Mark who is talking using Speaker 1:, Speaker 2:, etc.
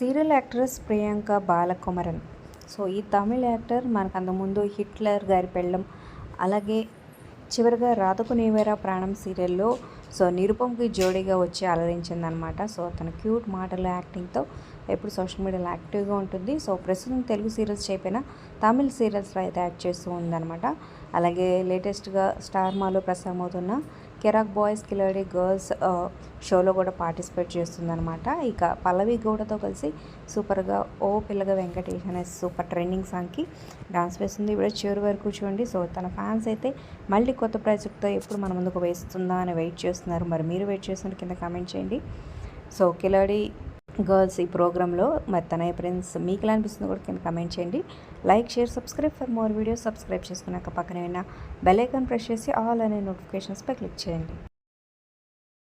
Speaker 1: Serial actress Priyanka Balakumaran. So ఈ Tamil actor మనకు అంతకుముందు హిట్లర్ గారి పెళ్ళం, అలాగే చివరిగా రాధకు నీవేరా ప్రాణం సీరియల్లో నిరుపమ్కి జోడీగా వచ్చి అలరించిందనమాట. సో తన క్యూట్ మాటల యాక్టింగ్తో ఎప్పుడు సోషల్ మీడియాలో యాక్టివ్గా ఉంటుంది. సో ప్రస్తుతం తెలుగు సీరియల్స్ చేయకపోయినా తమిళ్ సీరియల్స్లో అయితే యాక్ట్ చేస్తూ ఉందన్నమాట. అలాగే లేటెస్ట్గా స్టార్ మాలో ప్రసారమవుతున్న కెరాక్ బాయ్స్ కిలాడి గర్ల్స్ షోలో కూడా పార్టిసిపేట్ చేస్తుందన్నమాట. ఇక పల్లవి గౌడతో కలిసి సూపర్గా ఓ పిల్లగా వెంకటేష్ అనే సూపర్ ట్రెండింగ్ సాంగ్కి డాన్స్ వేస్తుంది. ఇప్పుడు చివరి వరకు చూడండి. సో తన ఫ్యాన్స్ అయితే మళ్ళీ కొత్త ప్రాజెక్ట్తో ఎప్పుడు మన ముందుకు వేస్తుందా అని వెయిట్ చేస్తున్నారు. మరి మీరు వెయిట్ చేస్తున్న కింద కామెంట్ చేయండి. సో కిలాడి గర్ల్స్ ఈ ప్రోగ్రాంలో మరి తన ప్రిన్స్ మీకు ఎలా అనిపిస్తుందో కూడా కింద కమెంట్ చేయండి. Like, share, subscribe for more videos. Subscribe చేసుకున్నాక పక్కనే ఉన్న బెల్ ఐకాన్ ప్రెస్ చేసి ఆల్ అనే నోటిఫికేషన్స్పై క్లిక్ చేయండి.